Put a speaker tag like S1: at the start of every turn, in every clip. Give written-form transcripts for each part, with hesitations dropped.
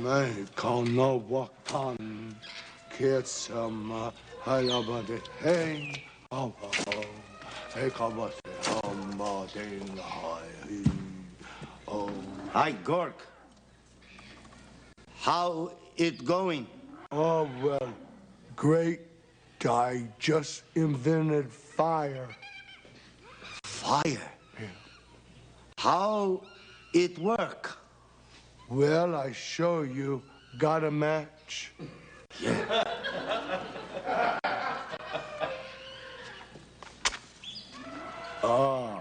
S1: me kono wakan kitsama halabade hey oh hey kabate hambading hai oh.
S2: Hi, Gork. How it going?
S1: Oh, well, great. I just invented fire.
S2: Fire?
S1: Yeah.
S2: How it work?
S1: Well, I show you. Got a match?
S2: Yeah.
S1: Ah.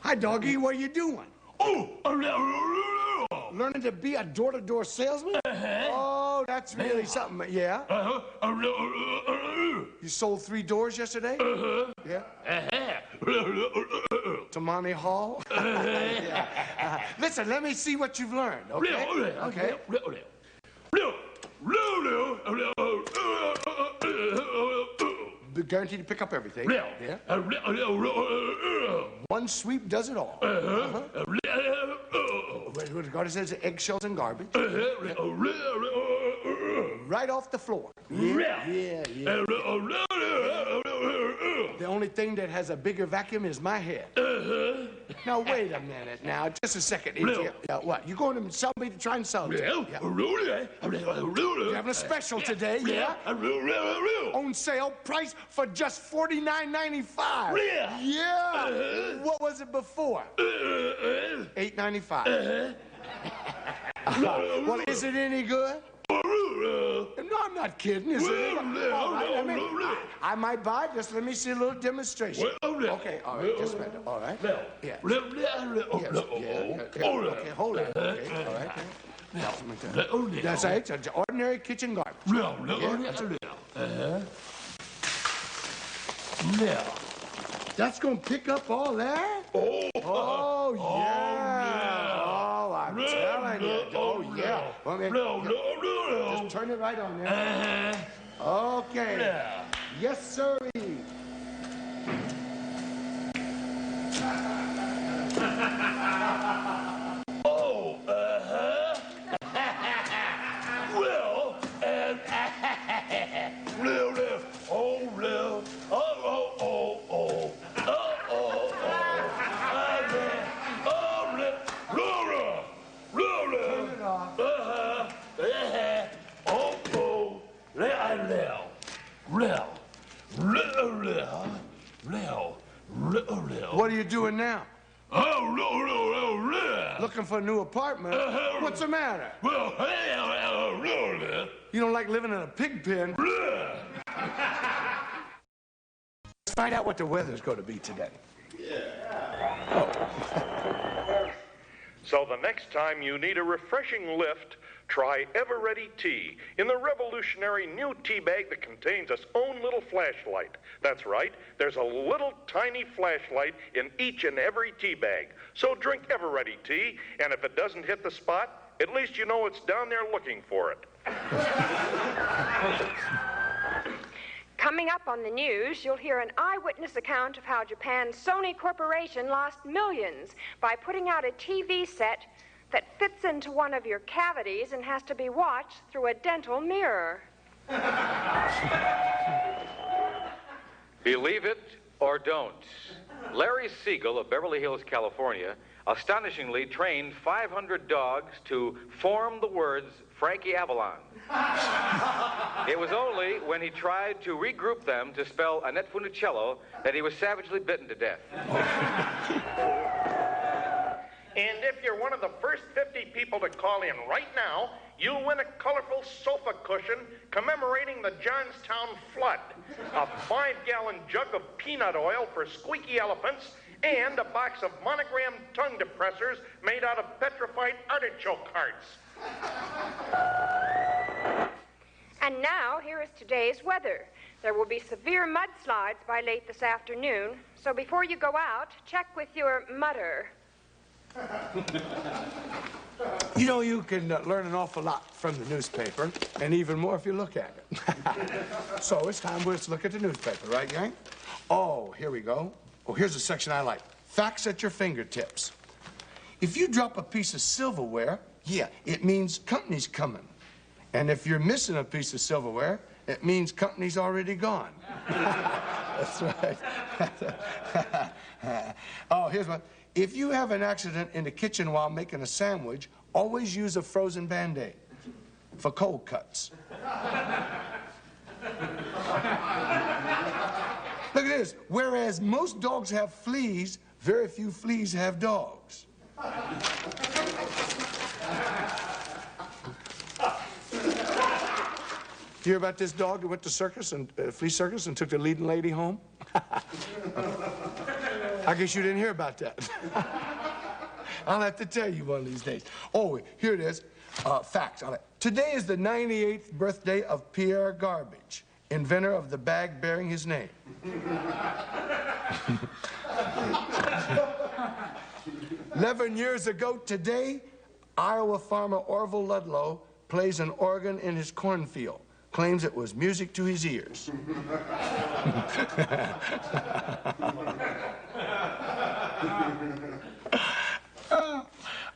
S3: Hi, doggy. What are you doing? Learning to be a door-to-door salesman? Oh, that's really something. Yeah? You sold 3 doors yesterday? Yeah? To Monty Hall? Yeah. Listen, let me see what you've learned, okay? Okay. Guaranteed to pick up everything. Yeah? One sweep does it all. What God says, eggshells and garbage. Right off the floor. Yeah. The only thing that has a bigger vacuum is my head. Now, wait a minute now. Just a second. What? You going to sell me to try and sell me? Yeah. You're having a special today, yeah? On sale, price for just $49.95. Yeah. What was it before? $8.95. Well, is it any good? No, I'm not kidding. Is it? All right, I might buy it. Just let me see a little demonstration. Okay, all right, just a minute. All right. Yeah. Okay, hold on. Okay, all right. That's right. It's ordinary kitchen garbage. Yeah. That's gonna pick up all that? Oh, yeah. Oh, I'm telling you. Oh, yeah. Just turn it right on there. Okay. Yes, sir. What are you doing now? Looking for a new apartment? What's the matter? You don't like living in a pig pen? Let's find out what the weather's going to be today.
S4: So the next time you need a refreshing lift, try Ever-Ready Tea in the revolutionary new tea bag that contains its own little flashlight. That's right, there's a little tiny flashlight in each and every tea bag. So drink Ever-Ready Tea, and if it doesn't hit the spot, at least you know it's down there looking for it.
S5: Coming up on the news, you'll hear an eyewitness account of how Japan's Sony Corporation lost millions by putting out a TV set that fits into one of your cavities and has to be watched through a dental mirror.
S6: Believe it or don't, Larry Siegel of Beverly Hills, California, astonishingly trained 500 dogs to form the words Frankie Avalon. It was only when he tried to regroup them to spell Annette Funicello that he was savagely bitten to death.
S4: And if you're one of the first 50 people to call in right now, you'll win a colorful sofa cushion commemorating the Johnstown flood, a 5-gallon jug of peanut oil for squeaky elephants, and a box of monogrammed tongue depressors made out of petrified artichoke hearts.
S5: And now, here is today's weather. There will be severe mudslides by late this afternoon, so before you go out, check with your mutter.
S3: You know, you can learn an awful lot from the newspaper, and even more if you look at it. So it's time for us to look at the newspaper, right, gang? Oh, here we go. Oh, here's a section I like. Facts at your fingertips. If you drop a piece of silverware, yeah, it means company's coming. And if you're missing a piece of silverware, it means company's already gone. That's right. Oh, here's one. If you have an accident in the kitchen while making a sandwich, always use a frozen Band-Aid for cold cuts. Look at this. Whereas most dogs have fleas, very few fleas have dogs. Do you hear about this dog that went to circus and flea circus and took the leading lady home? I guess you didn't hear about that. I'll have to tell you one of these days. Oh, here it is. Facts. Today is the 98th birthday of Pierre Garbage, inventor of the bag bearing his name. 11 years ago today, Iowa farmer Orville Ludlow plays an organ in his cornfield. Claims it was music to his ears.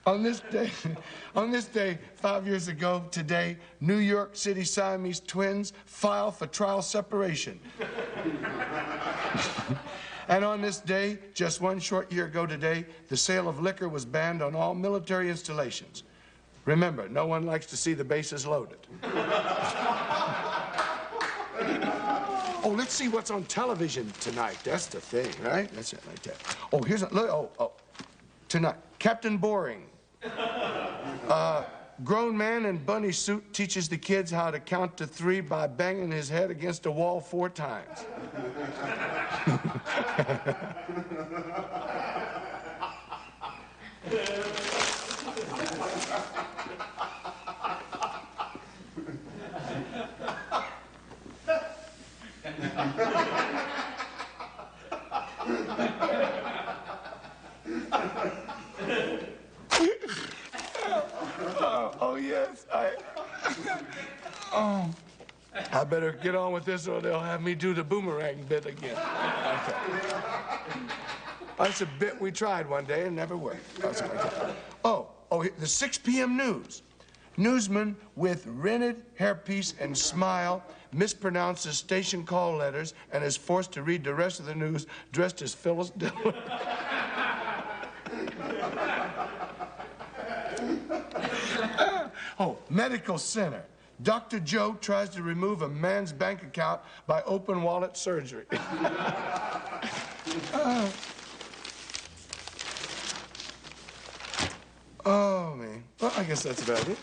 S3: On this day, 5 years ago today, New York City Siamese twins file for trial separation. And on this day, just one short year ago today, the sale of liquor was banned on all military installations. Remember, no one likes to see the bases loaded. Oh, let's see what's on television tonight. That's the thing, right? That's it right there. Oh, here's a look. Oh, tonight, Captain Boring. Grown man in bunny suit teaches the kids how to count to 3 by banging his head against a wall 4 times. Oh, yes, I better get on with this or they'll have me do the boomerang bit again. Okay. That's a bit we tried one day and never worked. Oh, the 6 p.m. news. Newsman with rented hairpiece and smile mispronounces station call letters and is forced to read the rest of the news dressed as Phyllis Diller. Oh, medical center. Dr. Joe tries to remove a man's bank account by open wallet surgery. Oh, man. Well, I guess that's about it.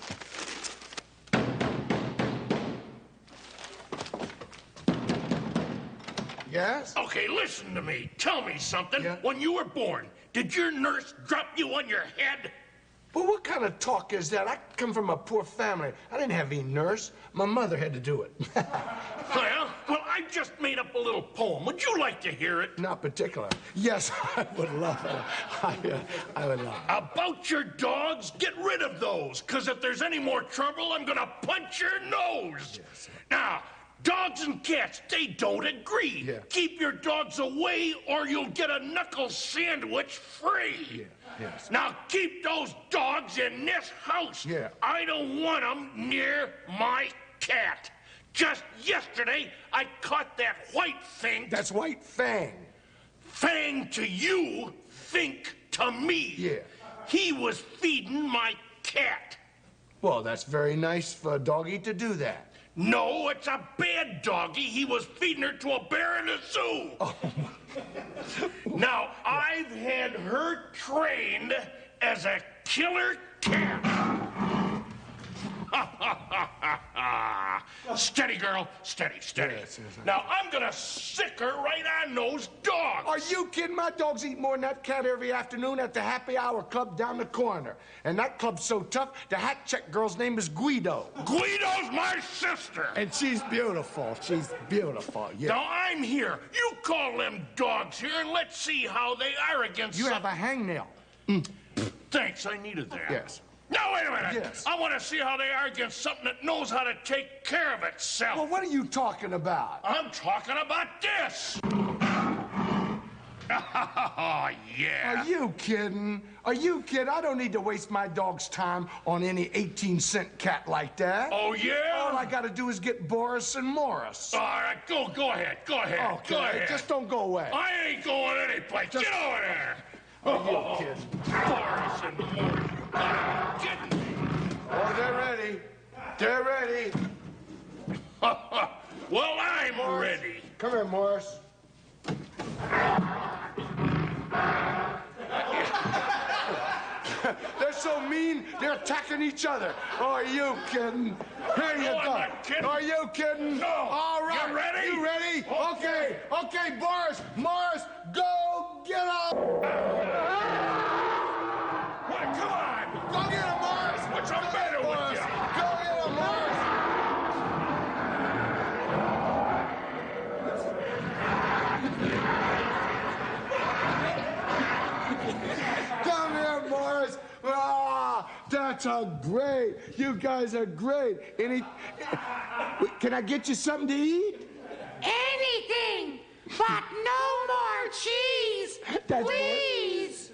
S3: Yes?
S7: Okay, listen to me. Tell me something.
S3: Yeah?
S7: When you were born, did your nurse drop you on your head?
S3: Well, what kind of talk is that? I come from a poor family. I didn't have any nurse. My mother had to do it.
S7: Well, I just made up a little poem. Would you like to hear it?
S3: Not particular. Yes, I would love it. I would love it.
S7: About your dogs, get rid of those, because if there's any more trouble, I'm going to punch your nose.
S3: Yes.
S7: Now, Dogs and cats, they don't agree.
S3: Yeah.
S7: Keep your dogs away or you'll get a knuckle sandwich free.
S3: Yeah, yes.
S7: Now keep those dogs in this house.
S3: Yeah.
S7: I don't want them near my cat. Just yesterday, I caught that white thing.
S3: That's White Fang.
S7: Fang to you, Fink to me.
S3: Yeah.
S7: He was feeding my cat.
S3: Well, that's very nice for a doggy to do that.
S7: No, it's a bad doggy. He was feeding her to a bear in the zoo.
S3: Oh.
S7: Now, I've had her trained as a killer cat. Steady, girl. Steady, steady.
S3: Yes, yes, yes.
S7: Now, I'm gonna sick her right on those dogs.
S3: Are you kidding? My dogs eat more than that cat every afternoon at the happy hour club down the corner. And that club's so tough, the hat check girl's name is Guido.
S7: Guido's my sister.
S3: And she's beautiful. She's beautiful, yeah.
S7: Now, I'm here. You call them dogs here and let's see how they are against
S3: You have a hangnail.
S7: Thanks, I needed that.
S3: Yes.
S7: Now, wait a minute.
S3: Yes.
S7: I want to see how they are against something that knows how to take care of itself.
S3: Well, what are you talking about?
S7: I'm talking about this. Oh, yeah.
S3: Are you kidding? Are you kidding? I don't need to waste my dog's time on any 18-cent cat like that.
S7: Oh, yeah?
S3: All I gotta do is get Boris and Morris.
S7: All right, go ahead. Go ahead.
S3: Okay,
S7: Go ahead.
S3: just don't go away.
S7: I ain't going anyplace. Get over there.
S3: Are you kidding?
S7: Boris and Morris, you gotta be kidding me.
S3: Oh, they're ready. They're ready.
S7: Well, I'm ready.
S3: Come here, Morris. They're so mean, they're attacking each other. Oh, are you kidding? Here you
S7: No, I'm
S3: go.
S7: not kidding.
S3: Are you kidding?
S7: No.
S3: All right.
S7: You ready?
S3: You ready? Okay. Okay, Boris. Morris, go get him.
S7: What? Come on.
S3: Go get him, Morris.
S7: What's the matter with
S3: Morris.
S7: you?
S3: Go get him, Morris. Come here, Morris. Ah, that's a great. You guys are great. Can I get you something to eat?
S8: Anything, but no more cheese,
S3: That's
S8: please.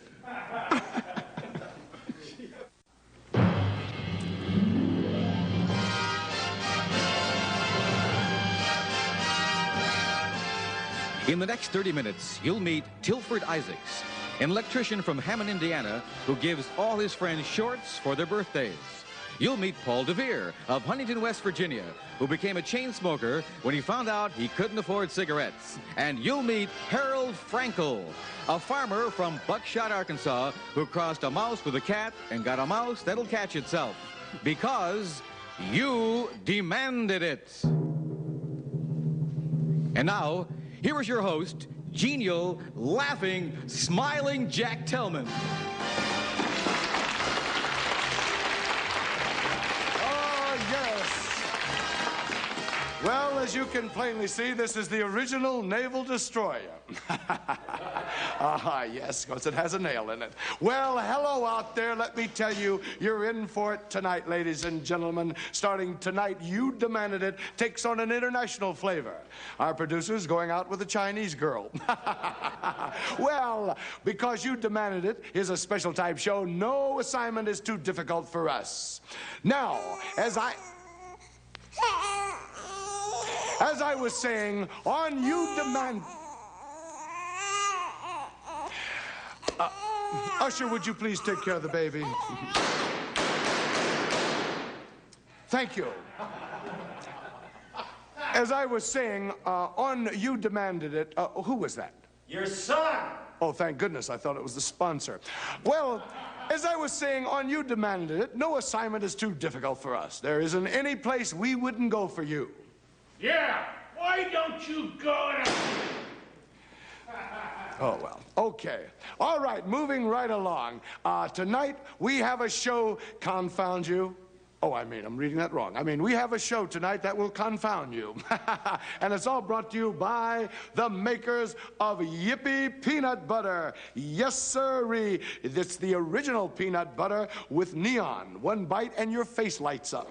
S6: In the next 30 minutes, you'll meet Tilford Isaacs, an electrician from Hammond, Indiana, who gives all his friends shorts for their birthdays. You'll meet Paul DeVere of Huntington, West Virginia, who became a chain smoker when he found out he couldn't afford cigarettes. And you'll meet Harold Frankel, a farmer from Buckshot, Arkansas, who crossed a mouse with a cat and got a mouse that'll catch itself. Because you demanded it. And now, here is your host, genial, laughing, smiling Jack Tellman.
S3: Oh, yes. Well, as you can plainly see, this is the original naval destroyer. Yes, because it has a nail in it. Well, hello out there. Let me tell you, you're in for it tonight, ladies and gentlemen. Starting tonight, You Demanded It takes on an international flavor. Our producer's going out with a Chinese girl. Well, because You Demanded It is a special type show, no assignment is too difficult for us. Now, as I was saying, on You Demand... Usher, would you please take care of the baby? Thank you. As I was saying, on You Demanded It, who was that?
S7: Your son.
S3: Oh, thank goodness, I thought it was the sponsor. Well, as I was saying, on You Demanded It, no assignment is too difficult for us. There isn't any place we wouldn't go for you.
S7: Yeah. Why don't you go to...
S3: Oh, well, okay. All right, moving right along. Tonight, we have a show, confound you. Oh, I'm reading that wrong. We have a show tonight that will confound you. And it's all brought to you by the makers of Yippee Peanut Butter. Yes, sirree. It's the original peanut butter with neon. One bite and your face lights up.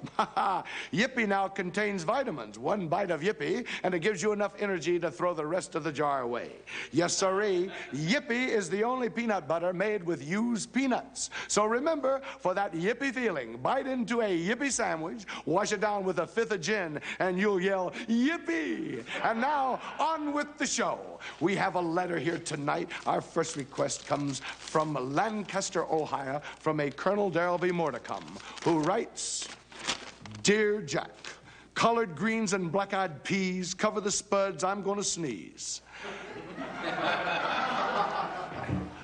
S3: Yippee now contains vitamins. One bite of Yippee and it gives you enough energy to throw the rest of the jar away. Yes, sirree. Yippee is the only peanut butter made with used peanuts. So remember, for that Yippee feeling, bite into a Yippee sandwich, wash it down with a fifth of gin, and you'll yell, Yippee! And now, on with the show. We have a letter here tonight. Our first request comes from Lancaster, Ohio, from a Colonel Darrell B. Mordecom, who writes, Dear Jack, collard greens and black-eyed peas, cover the spuds, I'm gonna sneeze.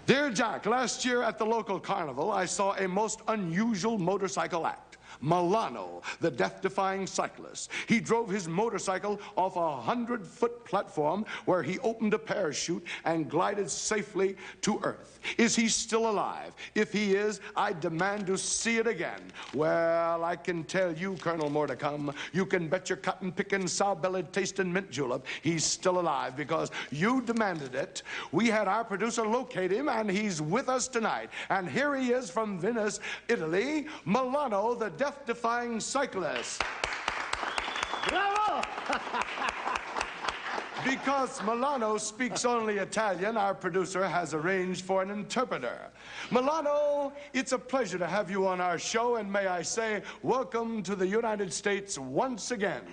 S3: Dear Jack, last year at the local carnival, I saw a most unusual motorcycle act. Milano, the death-defying cyclist. He drove his motorcycle off a 100-foot platform where he opened a parachute and glided safely to Earth. Is he still alive? If he is, I demand to see it again. Well, I can tell you, Colonel Mordecom, you can bet your cotton-picking, sow-bellied, tasting mint julep he's still alive because you demanded it. We had our producer locate him, and he's with us tonight. And here he is from Venice, Italy, Milano, the death-defying cyclist.
S9: Bravo!
S3: Because Milano speaks only Italian, our producer has arranged for an interpreter. Milano, it's a pleasure to have you on our show, and may I say, welcome to the United States once again.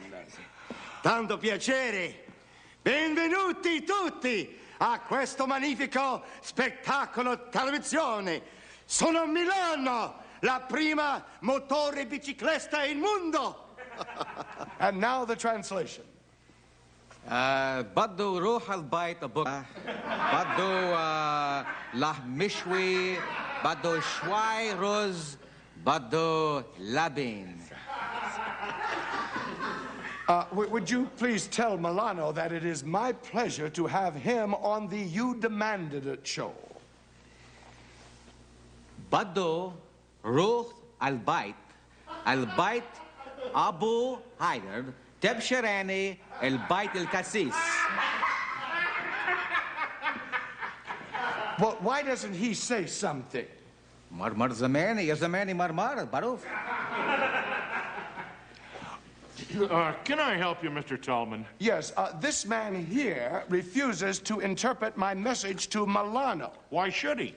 S2: Tanto piacere. Benvenuti tutti a questo magnifico spettacolo televisione. Sono Milano, la prima motore bicicletta in mondo.
S3: And now the translation.
S10: بدو روح البيت أبوك بدو لحم مشوي بدو شوي رز بدو لبن.
S3: Would you please tell Milano that it is my pleasure to have him on the You Demanded It show?
S10: بدو روح البيت أبو هايدر تبشراني البيت الكاسيس.
S3: Well, why doesn't he say something?
S10: مرمر زماني يا زماني مرمر بعرف.
S7: Can I help you, Mr. Tallman?
S3: Yes, this man here refuses to interpret my message to Milano.
S7: Why should he?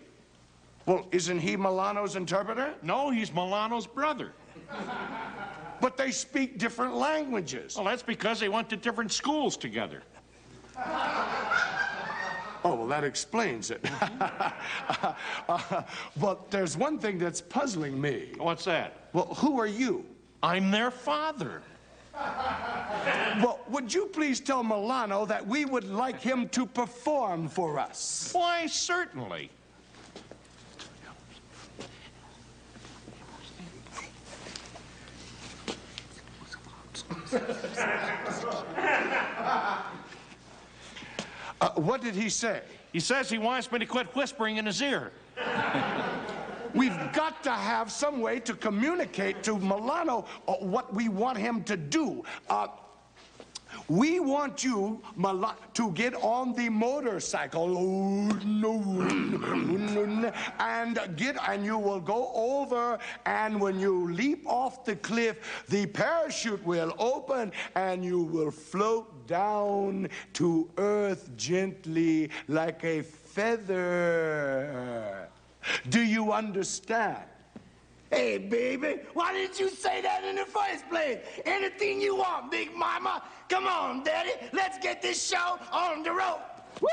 S3: Well, isn't he Milano's interpreter?
S7: No, he's Milano's brother.
S3: But they speak different languages.
S7: Well, that's because they went to different schools together.
S3: Oh, well, that explains it. But there's one thing that's puzzling me.
S7: What's that?
S3: Well, who are you?
S7: I'm their father.
S3: Well, would you please tell Milano that we would like him to perform for us?
S7: Why, certainly.
S3: What did he say?
S7: He says he wants me to quit whispering in his ear.
S3: We've got to have some way to communicate to Milano what we want him to do. We want you, to get on the motorcycle and you will go over, and when you leap off the cliff, the parachute will open and you will float down to earth gently like a feather. Do you understand?
S2: Hey, baby, why didn't you say that in the first place? Anything you want, Big Mama. Come on, Daddy. Let's get this show on the road. Woo!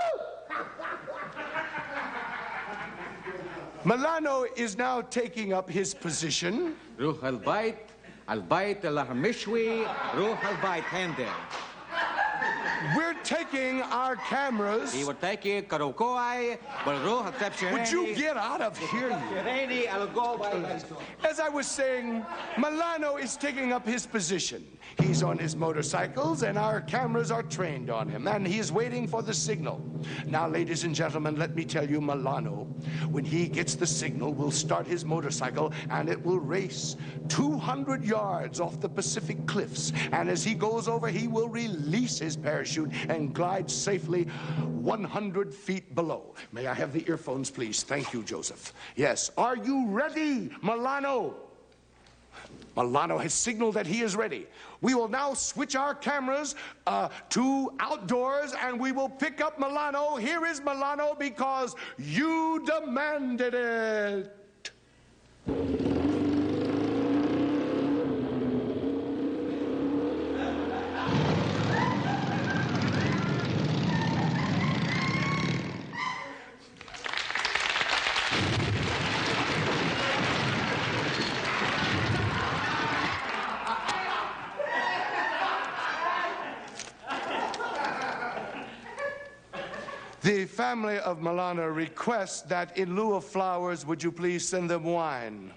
S3: Milano is now taking up his position.
S10: روح البيت لحم مشوي روح البيت هندل.
S3: We're taking switching our cameras.
S10: Would you
S3: get out of here? As I was saying, Milano is taking up his position. He's on his motorcycles, and our cameras are trained on him, and he is waiting for the signal. Now, ladies and gentlemen, let me tell you, Milano, when he gets the signal, will start his motorcycle, and it will race 200 yards off the Pacific cliffs. And as he goes over, he will release his parachute and glide safely 100 feet below. May I have the earphones, please? Thank you, Joseph. Yes. Are you ready, Milano? Milano has signaled that he is ready. We will now switch our cameras to outdoors, and we will pick up Milano. Here is Milano because you demanded it. The family of Milano requests that in lieu of flowers, would you please send them wine?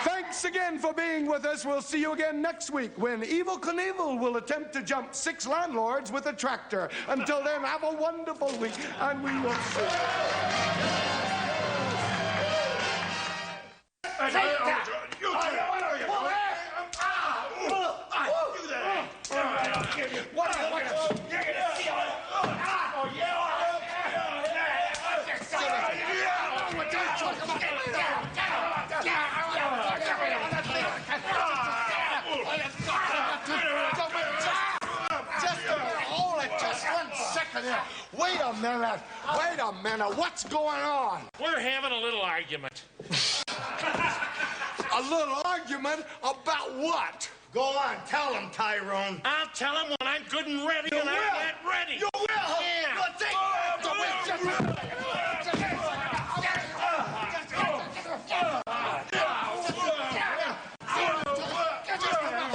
S3: Thanks again for being with us. We'll see you again next week when Evel Knievel will attempt to jump 6 landlords with a tractor. Until then, have a wonderful week, and we will see you. Wait a minute. Wait a minute. What's going on?
S7: We're having a little argument.
S3: A little argument about what?
S2: Go on, tell him, Tyrone.
S7: I'll tell him when I'm good and ready, and I'm not ready.
S2: You will?
S7: Yeah.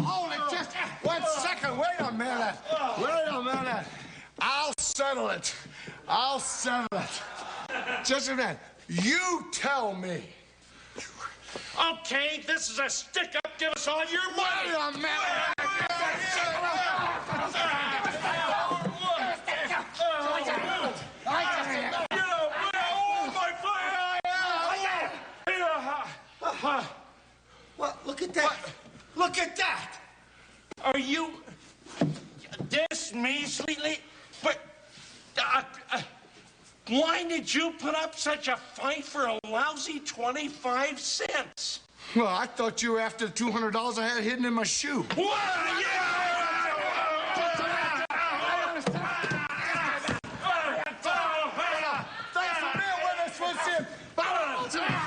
S3: Hold it just 1 second. Wait a minute. Wait a minute. I'll settle it. I'll settle it. Just a minute. You tell me.
S7: Okay, this is a stick-up. Give us all your money.
S3: Wait a minute.
S2: Well, look at that. Look at that.
S7: Are you this measly? But why did you put up such a fight for a lousy 25 cents?
S3: Well, I thought you were after the $200 I had hidden in my shoe.
S7: What?
S3: Thanks for being with us. We'll see you. Bye.